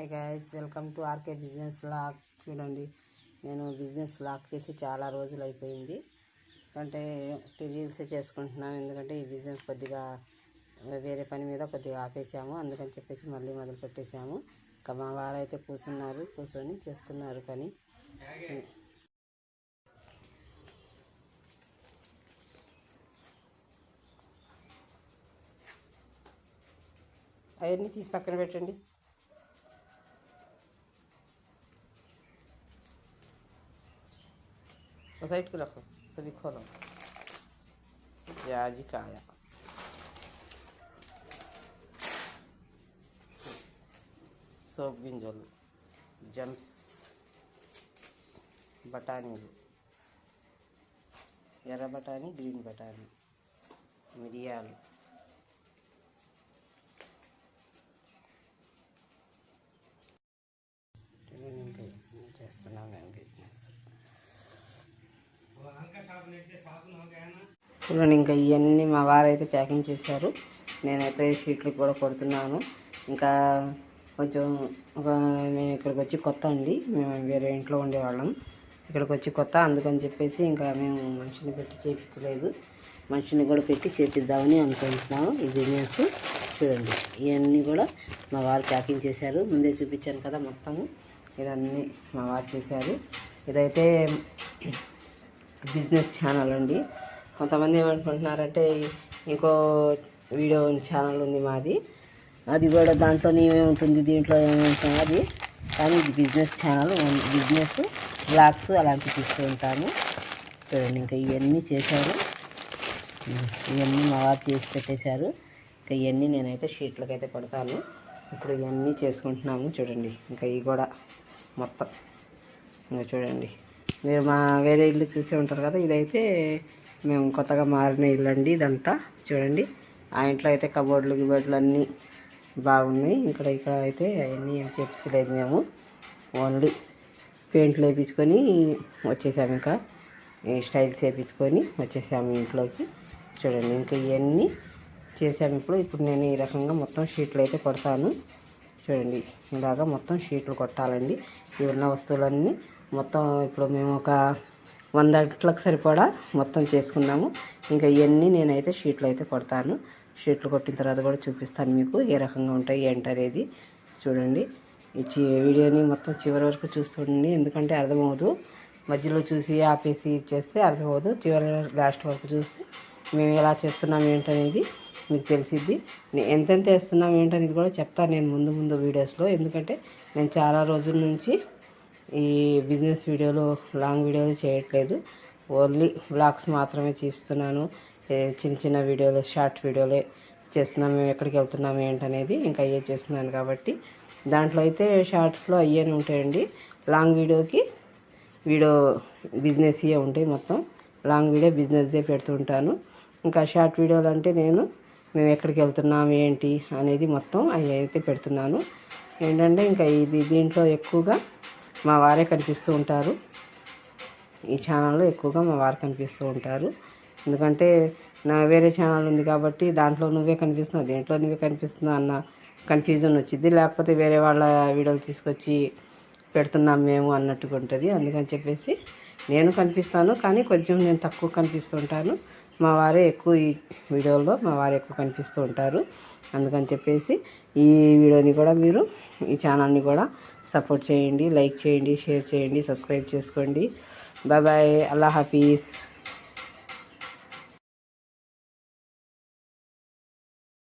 Hi guys, welcome to RK business vlog. చూడండి, నేను business vlog చేసి చాలా రోజులు అయిపోయింది. అంటే రీల్స్ చేసుకుంటున్నాను. ఎందుకంటే ఈ బిజినెస్ కొద్దిగా వేరే పని మీద కొద్దిగా ఆపేసాము. అందుకని చెప్పేసి మళ్ళీ మొదలు పెట్టేశాము. ఇంకా మా వారైతే కూర్చొని చేస్తున్నారు పని. అవన్నీ తీసి పక్కన పెట్టండి. साइड को रखो, सभी खोलो. जाजिकाया, సోప్ గింజలు, జంప్స్, బఠానీలు, ఎర్ర బఠానీ, గ్రీన్ బఠానీ, మిరియాలు, ఇంకా చేస్తున్నాం మేము బిజినెస్. చూడండి, ఇంకా ఇవన్నీ మా వారైతే ప్యాకింగ్ చేశారు. నేనైతే షీట్లు కూడా కొడుతున్నాను. ఇంకా కొంచెం మేము ఇక్కడికి వచ్చి కొత్త అండి. మేము వేరే ఇంట్లో ఉండేవాళ్ళం. ఇక్కడికి వచ్చి కొత్త, అందుకని చెప్పేసి ఇంకా మేము మనిషిని పెట్టి చేయించలేదు. మనిషిని కూడా పెట్టి చేపిద్దామని అనుకుంటున్నాము ఈ బిజినెస్. చూడండి, ఇవన్నీ కూడా మా వారు ప్యాకింగ్ చేశారు. ముందే చూపించాను కదా మొత్తము. ఇదన్నీ మా వారు చేశారు. ఇదైతే బిజినెస్ ఛానల్ అండి. కొంతమంది ఏమనుకుంటున్నారంటే ఇంకో వీడియో ఛానల్ ఉంది మాది, అది కూడా దాంట్లో ఏమేముంటుంది, దీంట్లో ఏమేముంటుంది అది. కానీ ఇది బిజినెస్ ఛానల్, బిజినెస్ వ్లాగ్స్ అలాంటివి తీస్తూ ఉంటాము. చూడండి, ఇంకా ఇవన్నీ చేశారు. ఇవన్నీ మా వారు చేసి పెట్టేశారు. ఇంకా ఇవన్నీ నేనైతే షీట్లకి అయితే కొడతాను. ఇప్పుడు ఇవన్నీ చేసుకుంటున్నాము. చూడండి, ఇంకా ఇవి కూడా మొత్తం ఇంకా చూడండి. మీరు మా వేరే ఇల్లు చూసే ఉంటారు కదా, ఇదైతే మేము కొత్తగా మారిన ఇల్లు అండి. ఇదంతా చూడండి, ఆ ఇంట్లో అయితే గిబోర్డులు అన్నీ బాగున్నాయి. ఇక్కడ అయితే అవన్నీ ఏం చేయించలేదు మేము. ఓన్లీ పెయింట్లు వేయించుకొని వచ్చేసాము. ఇంకా ఈ స్టైల్స్ వేయించుకొని వచ్చేసాము ఇంట్లోకి. చూడండి, ఇంకా ఇవన్నీ చేసాము. ఇప్పుడు నేను ఈ రకంగా మొత్తం షీట్లు అయితే కొడతాను. చూడండి, ఇలాగా మొత్తం షీట్లు కొట్టాలండి. ఇవి ఉన్న వస్తువులన్నీ మొత్తం ఇప్పుడు మేము ఒక 100 అట్లకు సరిపడా మొత్తం చేసుకున్నాము. ఇంకా ఇవన్నీ నేనైతే షీట్లు అయితే కొడతాను. షీట్లు కొట్టిన తర్వాత కూడా చూపిస్తాను మీకు ఏ రకంగా ఉంటాయి ఏంటనేది. చూడండి, ఈ వీడియోని మొత్తం చివరి వరకు చూస్తుండండి. ఎందుకంటే అర్థమవుదు, మధ్యలో చూసి ఆపేసి ఇచ్చేస్తే అర్థమవుదు. లాస్ట్ వరకు చూస్తే మేము ఎలా చేస్తున్నాం ఏంటనేది మీకు తెలిసిద్ది. ఎంతెంత వేస్తున్నాం ఏంటనేది కూడా చెప్తాను నేను ముందు వీడియోస్లో. ఎందుకంటే నేను చాలా రోజుల నుంచి ఈ బిజినెస్ వీడియోలు, లాంగ్ వీడియోలు చేయట్లేదు. ఓన్లీ వ్లాగ్స్ మాత్రమే చేస్తున్నాను. చిన్న వీడియోలు, షార్ట్ వీడియోలే చేస్తున్నాము. మేము ఎక్కడికి వెళ్తున్నాము ఏంటనేది ఇంకా అయ్యే చేస్తున్నాను. కాబట్టి దాంట్లో అయితే షార్ట్స్లో అయ్యేనే ఉంటాయండి. లాంగ్ వీడియో బిజినెస్ ఇవే ఉంటాయి. మొత్తం లాంగ్ వీడియో బిజినెస్దే పెడుతుంటాను. ఇంకా షార్ట్ వీడియోలు అంటే మేము ఎక్కడికి వెళ్తున్నాము ఏంటి అనేది మొత్తం అవి అయితే పెడుతున్నాను. ఏంటంటే ఇంకా దీంట్లో ఎక్కువగా మా వారే కనిపిస్తూ ఉంటారు. ఈ ఛానల్లో ఎక్కువగా మా వారు కనిపిస్తూ ఉంటారు. ఎందుకంటే నా వేరే ఛానల్ ఉంది కాబట్టి దాంట్లో నువ్వే కనిపిస్తున్నావు, దేంట్లో నువ్వే కనిపిస్తున్నావు అన్న కన్ఫ్యూజన్ వచ్చింది. లేకపోతే వేరే వాళ్ళ వీడియోలు తీసుకొచ్చి పెడుతున్నాం మేము అన్నట్టుగా ఉంటుంది. అందుకని చెప్పేసి నేను కనిపిస్తాను, కానీ కొంచెం నేను తక్కువ కనిపిస్తుంటాను. మా వారే ఎక్కువ ఈ వీడియోలో కనిపిస్తూ ఉంటారు. అందుకని చెప్పేసి ఈ వీడియోని కూడా మీరు ఈ ఛానల్ని కూడా సపోర్ట్ చేయండి, లైక్ చేయండి, షేర్ చేయండి, సబ్స్క్రైబ్ చేసుకోండి. బాయ్ బాయ్, అల్లా హాఫీజ్.